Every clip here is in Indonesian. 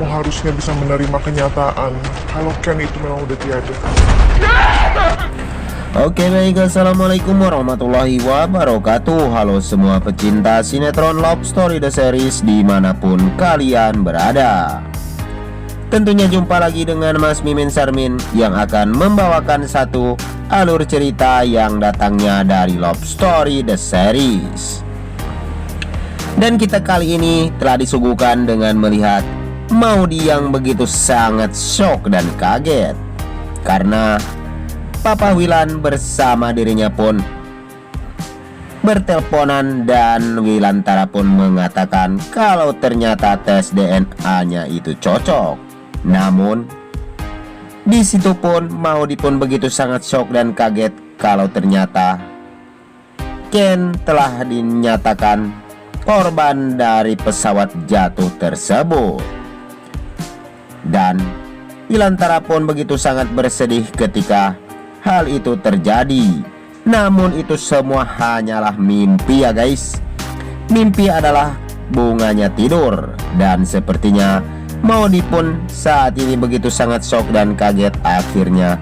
Kamu harusnya bisa menerima kenyataan kalau Ken itu memang udah tiada. Oke baik, assalamualaikum warahmatullahi wabarakatuh. Halo semua pecinta sinetron Love Story The Series dimanapun kalian berada. Tentunya jumpa lagi dengan Mas Mimin Sarmin yang akan membawakan satu alur cerita yang datangnya dari Love Story The Series. Dan kita kali ini telah disuguhkan dengan melihat Maudy yang begitu sangat shock dan kaget karena Papa Wilan bersama dirinya pun berteleponan dan Wilantara pun mengatakan kalau ternyata tes DNA-nya itu cocok. Namun di situ pun Maudy pun begitu sangat shock dan kaget kalau ternyata Ken telah dinyatakan korban dari pesawat jatuh tersebut. Dan Wilantara pun begitu sangat bersedih ketika hal itu terjadi. Namun itu semua hanyalah mimpi ya guys. Mimpi adalah bunganya tidur. Dan sepertinya Maudy pun saat ini begitu sangat shock dan kaget. Akhirnya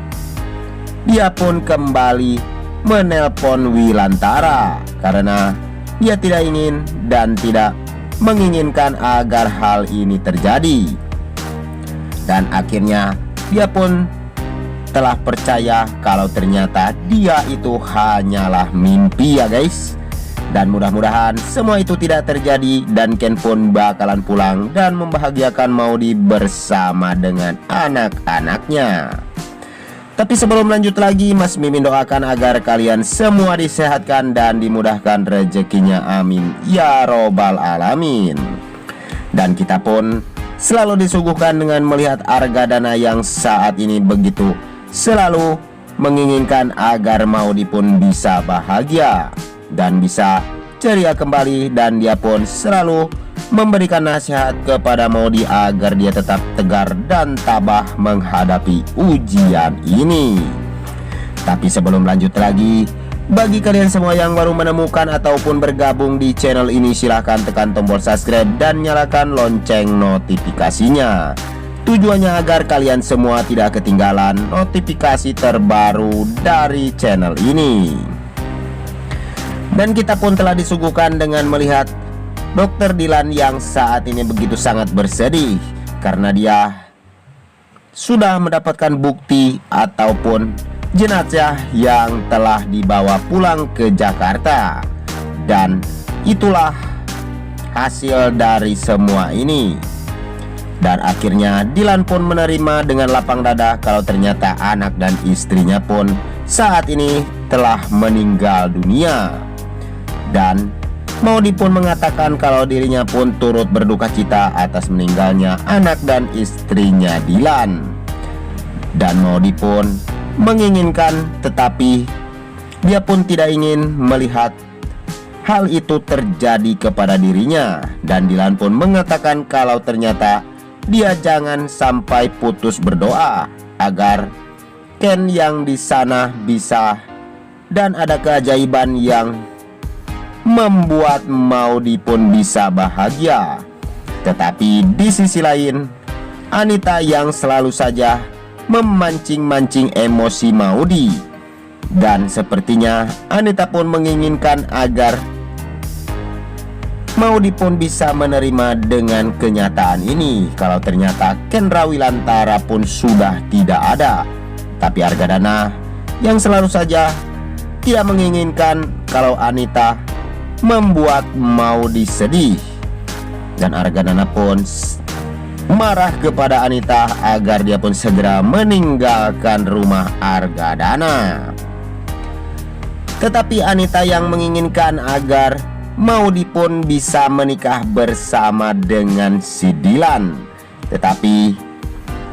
dia pun kembali menelpon Wilantara karena dia tidak ingin dan tidak menginginkan agar hal ini terjadi. Dan akhirnya dia pun telah percaya kalau ternyata dia itu hanyalah mimpi ya guys. Dan mudah-mudahan semua itu tidak terjadi dan Ken pun bakalan pulang dan membahagiakan Maudy bersama dengan anak-anaknya. Tapi sebelum lanjut lagi, Mas Mimin doakan agar kalian semua disehatkan dan dimudahkan rezekinya, amin ya robbal alamin. Dan kita pun selalu disuguhkan dengan melihat Argadana yang saat ini begitu selalu menginginkan agar Maudy pun bisa bahagia dan bisa ceria kembali. Dan dia pun selalu memberikan nasihat kepada Maudy agar dia tetap tegar dan tabah menghadapi ujian ini. Tapi sebelum lanjut lagi, bagi kalian semua yang baru menemukan ataupun bergabung di channel ini, silahkan tekan tombol subscribe dan nyalakan lonceng notifikasinya. Tujuannya agar kalian semua tidak ketinggalan notifikasi terbaru dari channel ini. Dan kita pun telah disuguhkan dengan melihat Dr. Dilan yang saat ini begitu sangat bersedih karena dia sudah mendapatkan bukti ataupun jenazah yang telah dibawa pulang ke Jakarta. Dan itulah hasil dari semua ini. Dan akhirnya Dilan pun menerima dengan lapang dada kalau ternyata anak dan istrinya pun saat ini telah meninggal dunia. Dan Maudy pun mengatakan kalau dirinya pun turut berduka cita atas meninggalnya anak dan istrinya Dilan. Dan Maudy pun menginginkan, tetapi dia pun tidak ingin melihat hal itu terjadi kepada dirinya. Dan Dilan pun mengatakan kalau ternyata dia jangan sampai putus berdoa agar Ken yang di sana bisa dan ada keajaiban yang membuat Maudy pun bisa bahagia. Tetapi di sisi lain, Anita yang selalu saja memancing-mancing emosi Maudy. Dan sepertinya Anita pun menginginkan agar Maudy pun bisa menerima dengan kenyataan ini kalau ternyata Ken Rawilantara pun sudah tidak ada. Tapi Argadana yang selalu saja tidak menginginkan kalau Anita membuat Maudy sedih. Dan Argadana pun marah kepada Anita agar dia pun segera meninggalkan rumah Argadana. Tetapi Anita yang menginginkan agar Maudy pun bisa menikah bersama dengan si Dilan. Tetapi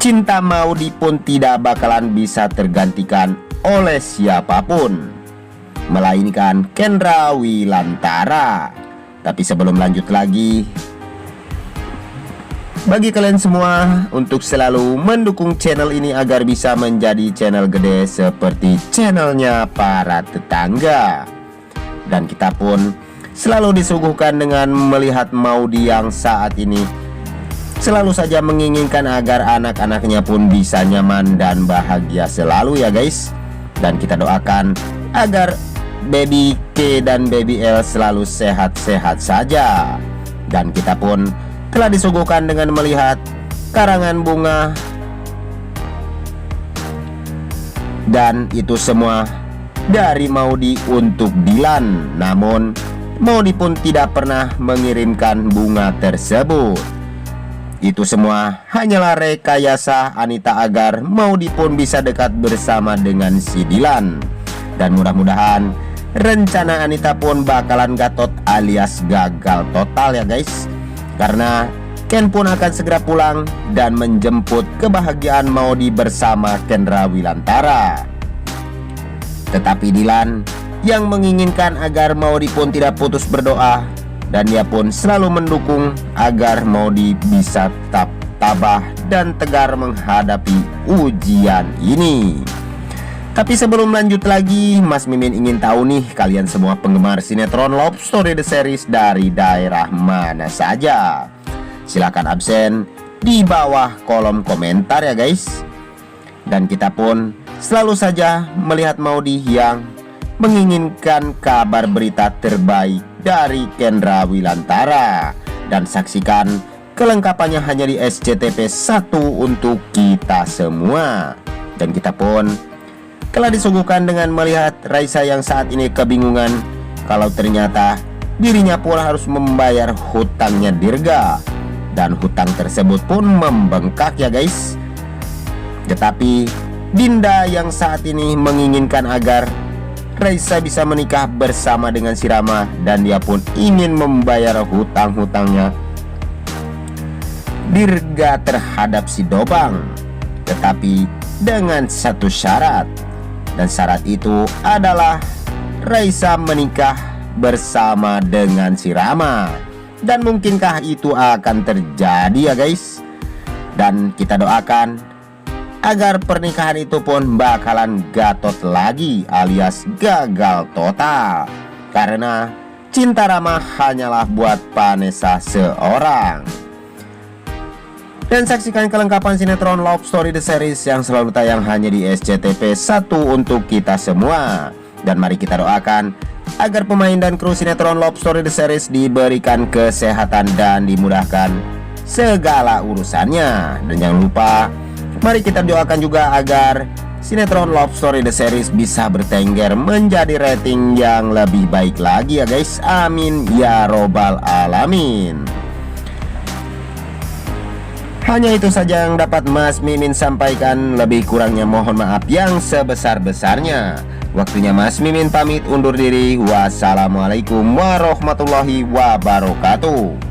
cinta Maudy pun tidak bakalan bisa tergantikan oleh siapapun, melainkan Ken Rawilantara. Tapi sebelum lanjut lagi, bagi kalian semua untuk selalu mendukung channel ini agar bisa menjadi channel gede seperti channelnya para tetangga. Dan kita pun selalu disuguhkan dengan melihat Maudy yang saat ini selalu saja menginginkan agar anak-anaknya pun bisa nyaman dan bahagia selalu ya guys. Dan kita doakan agar baby K dan baby L selalu sehat-sehat saja. Dan kita pun telah disuguhkan dengan melihat karangan bunga, dan itu semua dari Maudy untuk Dilan. Namun Maudy pun tidak pernah mengirimkan bunga tersebut. Itu semua hanyalah rekayasa Anita agar Maudy pun bisa dekat bersama dengan si Dilan. Dan mudah-mudahan rencana Anita pun bakalan gatot alias gagal total ya guys. Karena Ken pun akan segera pulang dan menjemput kebahagiaan Maudy bersama Kendra Wilantara. Tetapi Dilan yang menginginkan agar Maudy pun tidak putus berdoa, dan dia pun selalu mendukung agar Maudy bisa tetap tabah dan tegar menghadapi ujian ini. Tapi sebelum lanjut lagi, Mas Mimin ingin tahu nih, kalian semua penggemar sinetron Love Story The Series dari daerah mana saja? Silahkan absen di bawah kolom komentar ya guys. Dan kita pun selalu saja melihat Maudy yang menginginkan kabar berita terbaik dari Kendra Wilantara. Dan saksikan kelengkapannya hanya di SCTV 1 untuk kita semua. Dan kita pun telah disuguhkan dengan melihat Raisa yang saat ini kebingungan kalau ternyata dirinya pun harus membayar hutangnya Dirga. Dan hutang tersebut pun membengkak ya guys. Tetapi Dinda yang saat ini menginginkan agar Raisa bisa menikah bersama dengan si Rama, dan dia pun ingin membayar hutang-hutangnya Dirga terhadap si Dobang. Tetapi dengan satu syarat, dan syarat itu adalah Raisa menikah bersama dengan si Rama. Dan mungkinkah itu akan terjadi ya guys? Dan kita doakan agar pernikahan itu pun bakalan gatot lagi alias gagal total. Karena cinta Rama hanyalah buat Vanessa seorang. Dan saksikan kelengkapan sinetron Love Story The Series yang selalu tayang hanya di SCTV 1 untuk kita semua. Dan mari kita doakan agar pemain dan kru sinetron Love Story The Series diberikan kesehatan dan dimudahkan segala urusannya. Dan jangan lupa, mari kita doakan juga agar sinetron Love Story The Series bisa bertengger menjadi rating yang lebih baik lagi ya guys. Amin ya robbal alamin. Hanya itu saja yang dapat Mas Mimin sampaikan. Lebih kurangnya mohon maaf yang sebesar-besarnya. Waktunya Mas Mimin pamit undur diri. Wassalamualaikum warahmatullahi wabarakatuh.